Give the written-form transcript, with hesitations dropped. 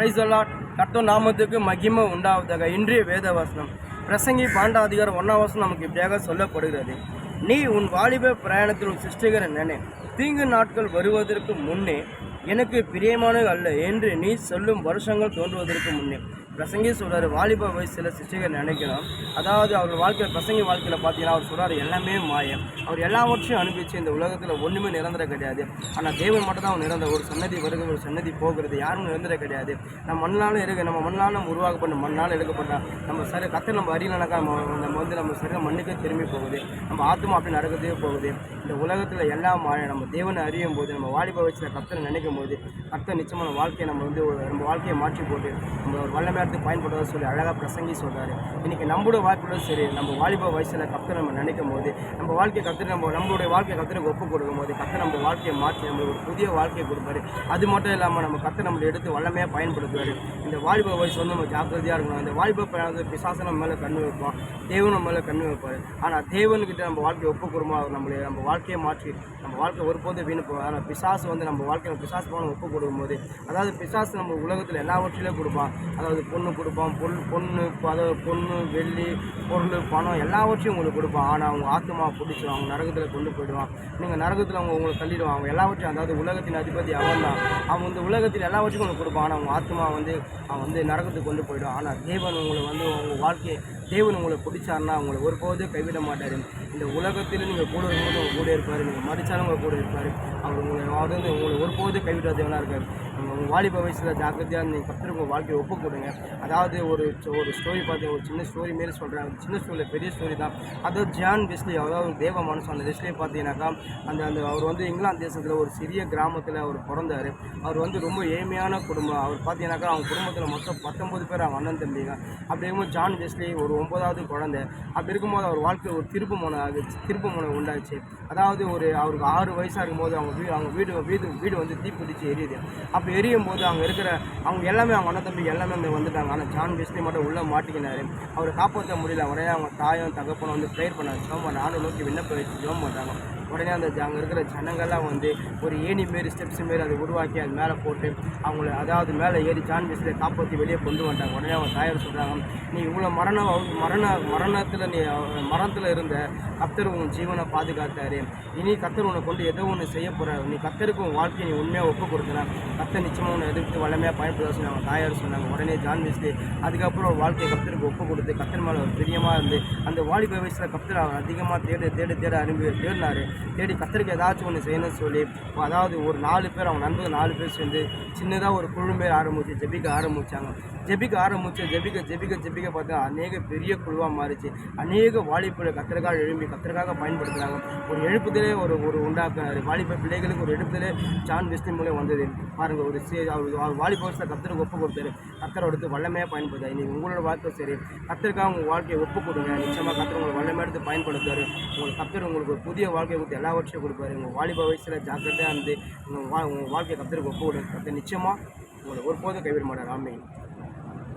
Praise the Lord. கர்த்தர் நாமத்துக்கு மகிமை உண்டாவதாக. இன்றைய வேத வசனம் பிரசங்கி 12 அதிகாரம் 1 வசனம் நமக்கு இப்படியாக சொல்லப்படுகிறது. நீ உன் வாலிப பிரயாணத்தில் உன் சிருஷ்டிகரை நினை, தீங்கு நாட்கள் வருவதற்கு முன்னே எனக்கு பிரியமானது அல்ல என்று நீ சொல்லும் வருஷங்கள் தோன்றுவதற்கு முன்னே. பிரசங்கி சொல்கிறார், வாலிப வயசில் சிருஷ்டிகர் நினைக்கணும். அதாவது அவர் வாழ்க்கையில் பிரசங்கி வாழ்க்கையில் பார்த்தீங்கன்னா அவர் சொல்கிறார் எல்லாமே மாயம். அவர் எல்லாவற்றையும் அனுப்பிச்சு இந்த உலகத்தில் ஒன்றுமே நிரந்தரம் கிடையாது. ஆனால் தேவன் மட்டும் தான் அவர் நிரந்தர. ஒரு சன்னதி வருது, ஒரு சன்னதி போகிறது, யாரும் நிரந்தரம் கிடையாது. நம்ம மண்ணால் நம்ம உருவாக்கப்பட்ட மண்ணால் எடுக்கப்பட்ட நம்ம சரி கத்தை நம்ம அறியலனாக்கா நம்ம நம்ம சரியாக மண்ணுக்கே திரும்பி போகுது. நம்ம ஆத்மா அப்படி நடக்கவே போகுது. இந்த உலகத்தில் எல்லாம் மாயம். நம்ம தேவனை அறியும் போது, நம்ம வாலிப வயசில் கத்தனை நினைக்கும் போது கத்த நிச்சயமான வாழ்க்கையை நம்ம வாழ்க்கையை மாற்றி போட்டு நம்ம ஒரு வல்லமை பயன்படுவதை சொல்லி அழகாக பிரசங்கி சொல்கிறாரு. இன்றைக்கி நம்மளோட வாழ்க்கையோட சரி, நம்ம வாலிப வயசில் கத்தரை நம்ம நினைக்கும் போது, நம்ம வாழ்க்கையை கத்தரை நம்மளுடைய வாழ்க்கையை கத்தருக்கு ஒப்பு கொடுக்கும் போது கத்தரை நம்ம வாழ்க்கையை மாற்றி நம்மளுக்கு ஒரு புதிய வாழ்க்கையை கொடுப்பாரு. அது மட்டும் இல்லாமல் நம்ம கத்தரை நம்மளை எடுத்து வல்லமையாக பயன்படுத்துவார். இந்த வாலிப வயசு வந்து நம்ம ஜாக்கிரதையாக இருக்கணும். இந்த வாலிப பிசாசனம் நம்ம மேலே கண்ணு வைப்போம், தேவன் நம்ம மேலே கண்ணு வைப்பார். ஆனால் தேவன்கிட்ட நம்ம வாழ்க்கையை ஒப்பு கொடுமா அவர் நம்ம வாழ்க்கையை மாற்றி நம்ம வாழ்க்கை ஒருபோது வீணு போவோம். ஆனால் பிசாசு வந்து நம்ம வாழ்க்கையில் பிசாசு போன ஒப்பு கொடுக்கும்போது, அதாவது பிசாசு நம்ம உலகத்தில் எல்லா வற்றிலையும் கொடுப்பான். அதாவது பொண்ணு கொடுப்பான், பொண்ணு வெள்ளி பொருள் பணம் எல்லாவற்றையும் உங்களுக்கு கொடுப்பான். ஆனால் அவங்க ஆத்மா பிடிச்சிடும், அவங்க நரகத்தில் கொண்டு போயிடுவான். நீங்கள் நரகத்தில் உங்களை தள்ளிடுவான். அவங்க எல்லாவற்றையும், அதாவது உலகத்தின் அதிபதி அவன் தான். அவன் வந்து உலகத்தில் எல்லாவற்றையும் உங்களுக்கு கொடுப்பான். ஆனால் அவங்க ஆத்மா அவன் வந்து நரகத்துக்கு கொண்டு போயிடும். ஆனால் தேவன் உங்களை வந்து உங்கள் வாழ்க்கையை தேவன் உங்களை பிடிச்சாருன்னா உங்களை ஒருபோது கைவிட மாட்டார். இந்த உலகத்தில் நீங்கள் கூட இருக்கும்போது உங்கள் கூட இருப்பார், நீங்கள் மறிச்சாலும் உங்கள் கூட இருப்பார். அவர் உங்களை ஒருபோது கைவிட தேவனாக இருக்கார். உங்கள் வாலிப வயசில் ஜாக்கிரதையாக நீங்கள் கர்த்தருக்கு உங்கள் வாழ்க்கையை ஒப்பு கொடுங்க. அதாவது ஒரு ஸ்டோரி பார்த்து ஒரு சின்ன ஸ்டோரி மாரி சொல்கிறேன். சின்ன ஸ்டோரியில் பெரிய ஸ்டோரி தான். அதாவது ஜான் வெஸ்லி, அதாவது தேவ மனுஷன். அந்த வெஸ்லியை பார்த்தீங்கன்னாக்கா அவர் வந்து இங்கிலாந்து தேசத்தில் ஒரு சிறிய கிராமத்தில் அவர் பிறந்தார். அவர் வந்து ரொம்ப ஏழ்மையான குடும்பம். அவர் பார்த்தீங்கன்னாக்கா அவங்க குடும்பத்தில் மொத்தம் 19 பேர் அவங்க அண்ணன் தம்பிங்க. அப்படி இருக்கும்போது ஜான் வெஸ்லி ஒரு 9வது குழந்தை. அப்படி இருக்கும்போது அவர் வாழ்க்கை ஒரு திருப்பு முனை உண்டாச்சு. அதாவது அவருக்கு 6 வயசாக இருக்கும்போது அவங்க வீடு வந்து தீப்பிடிச்சு எரியுது. அப்போ எரியும் போது அவங்க எல்லாமே அவங்க அண்ணன் தம்பி எல்லாமே வந்துட்டாங்க. ஆனால் ஜான் வெஸ்லி மட்டும் உள்ளே மாட்டிக்கினார். அவரை காப்பாற்ற முடியல. உடனே அவங்க தாயும் தகப்பனும் வந்து ப்ரேயர் பண்ணாங்க. ஜெபம் நானும் நோக்கி விண்ணப்ப வச்சு ஜெபம் பண்ணுறாங்க. உடனே அங்கே இருக்கிற ஜனங்கள்லாம் வந்து ஒரு ஏணி மாரி ஸ்டெப்ஸ் மாரி அதை உருவாக்கி அது மேலே போட்டு அவங்கள அதாவது மேலே ஏறி ஜான் வெஸ்லியை காப்பாற்றி வெளியே கொண்டு வந்தாங்க. உடனே அவங்க தாயார் சொல்கிறாங்க, நீ இவ்வளோ மரணத்தில் நீ மரணத்தில் இருந்த கர்த்தர் உன் ஜீவனை பாதுகாத்தாரு. இனி கர்த்தர் உன்னை கொண்டு ஏதோ ஒன்று செய்ய போகிறார். நீ கர்த்தருக்கு உன் வாழ்க்கையை நீ உண்மையாக ஒப்பு கொடுக்குறான். கர்த்தர் நிச்சயமாக உன்னை எதிர்த்து வல்லமையாக பயன்படுத்த சொல்லி அவங்க தாயார் சொன்னாங்க. உடனே ஜான் வெஸ்லி அதுக்கப்புறம் வாழ்க்கையை கர்த்தருக்கு ஒப்பு கொடுத்து கர்த்தர் மேலே ஒரு பிரியமாக இருந்து அந்த வாலிப வயசில் கர்த்தர் அவர் அதிகமாக தேடினார். தேடி கர்த்தருக்கு ஏதாச்சும் ஒன்று செய்யணும்னு சொல்லி, அதாவது ஒரு 4 பேர் அவங்க நண்பர்கள் 4 பேர் சேர்ந்து சின்னதாக ஒரு குழு பேர் ஆரம்பித்து ஜெபிக்க ஆரம்பித்தாங்க. ஜெபிக்க பார்த்தா அநேக பெரிய குழுவாக மாறிச்சு. அநேக வாலிபர்கள் கர்த்தருக்காக எழும்பி கர்த்தருக்காக பயன்படுத்துகிறாங்க. ஒரு எழுப்புதலே ஒரு உண்டாக்குறாரு. வாலிப பிள்ளைகளுக்கு ஒரு எழுப்புதலே ஜான் வெஸ்லி மூலம் வந்தது. பாருங்கள், அவர் வாலிப வயசில் கர்த்தருக்கு ஒப்பு கொடுத்தாரு. கர்த்தரை எடுத்து வல்லமையாக பயன்படுத்தாரு. இன்றைக்கி உங்களோட வாழ்க்கை சரி, கர்த்தருக்காக உங்கள் வாழ்க்கையை ஒப்பு கொடுங்க. நிச்சயமாக கர்த்தர் உங்களை வல்லமையாக எடுத்து பயன்படுத்துவார். கர்த்தர் உங்களுக்கு ஒரு புதிய வாழ்க்கையை கொடுத்து எல்லாவற்றையும் கொடுப்பாரு. உங்கள் வாலிப வயசில் ஜாக்கிரதையாக இருந்து உங்கள் வாழ்க்கையை கர்த்தருக்கு ஒப்பு கொடுங்க. கர்த்தர் நிச்சயமாக உங்களை ஒருபோதும் கைவிட மாட்டார். ஆமென்.